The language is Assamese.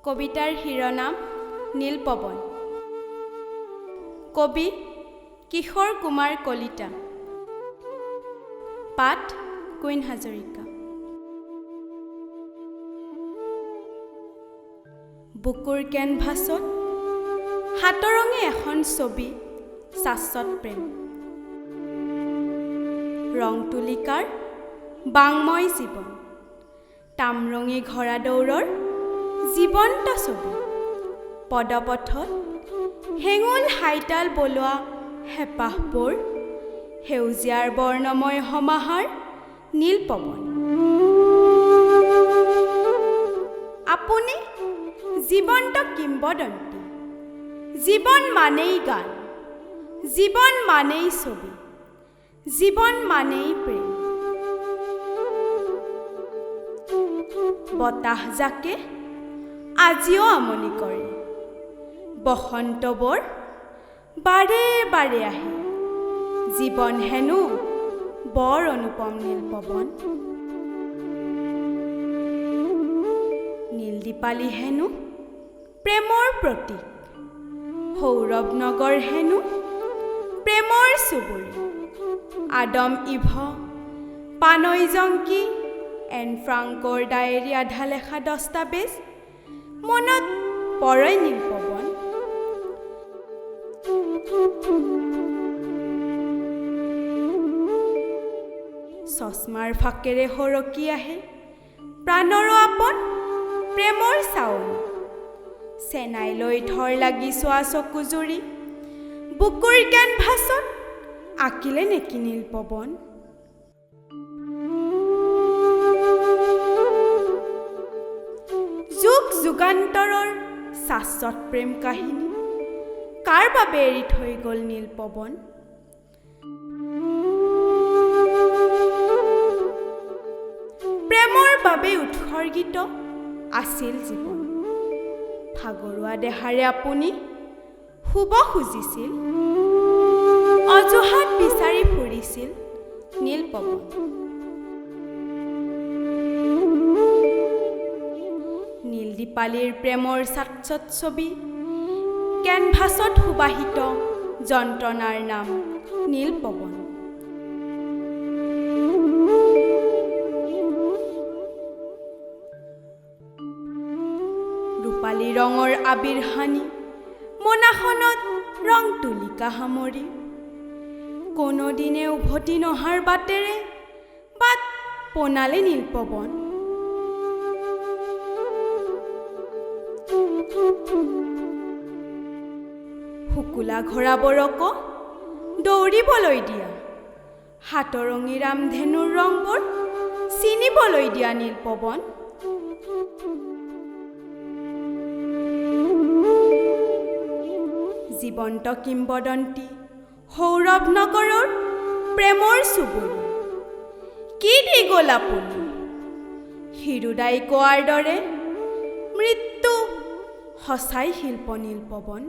কবিতাৰ শিৰোনাম নীলপৱন। কবি কিশোৰ কুমাৰ কলিতা। পাঠ কুইন হাজৰিকা। বুকুৰ কেনভাছত হাতৰঙে এখন ছবি, শাশ্বত প্ৰেম। ৰং তুলিকাৰ বাংময় জীৱন, তামৰঙী ঘোঁৰা দৌৰৰ জীৱন্ত ছবি। পদপথত হেঙুল হাইতাল বলোৱা হেঁপাহবোৰ, সেউজীয়াৰ বৰ্ণময় সমাহাৰ নীলপৱন। আপুনি জীৱন্ত কিম্বদন্তী, জীৱন মানেই গান, জীৱন মানেই ছবি, জীৱন মানেই প্ৰেম। বতাহ জাকে আজিও আমনি কৰে, বসন্ত বৰ বাৰে বাৰে আহে। জীৱন হেনো বৰ অনুপম নীলপৱন। নীলদীপালী হেনো প্ৰেমৰ প্ৰতীক, সৌৰভ নগৰ হেনো প্ৰেমৰ চুবুৰী। আদম ইভ, পানৈ জংকি, এন ফ্ৰাংকৰ ডায়েৰী আধা লেখা দস্তাবেজ মনত পৰে নীলপৱন। চশমাৰ ফাকেৰে সৰকি আহে প্ৰাণৰ আপন প্ৰেমৰ চাৱনি। চেনাই লৈ থৰ লাগি চোৱা চকুজুৰি, বুকুৰ কেনভাছত আঁকিলে নেকি নীলপৱন। যুগ যুগান্তৰৰ শাশ্বত প্ৰেম কাহিনী কাৰ বাবে এৰি থৈ গ'ল নীলপৱন। প্ৰেমৰ বাবে উৎসৰ্গিত আছিল জীৱন। ভাগৰুৱা দেহাৰে আপুনি শুব খুজিছিল, অজুহাত বিচাৰি ফুৰিছিল নীলপৱন। নীলদীপালীৰ প্ৰেমৰ শাশ্বত ছবি, কেনভাছত সুবাহিত যন্ত্ৰণাৰ নাম নীলপৱন। ৰূপালী ৰঙৰ আবিৰ সানি মোনাখনত ৰং তুলিকা সামৰি, কোনোদিনে উভতি নহাৰ বাটেৰে বাট পোনালে নীলপৱন। শুকুলা ঘোঁৰাবোৰকো দৌৰিবলৈ দিয়া, হাতৰঙী ৰামধেনুৰ ৰংবোৰ চিনিবলৈ দিয়া নীলপৱন। জীৱন্ত কিম্বদন্তী সৌৰভ নগৰৰ প্ৰেমৰ চুবুৰী, কি দি গ'ল আপুনি। হিৰুদাই কোৱাৰ দৰে মৃত্যু সঁচাই শিল্প নীলপৱন।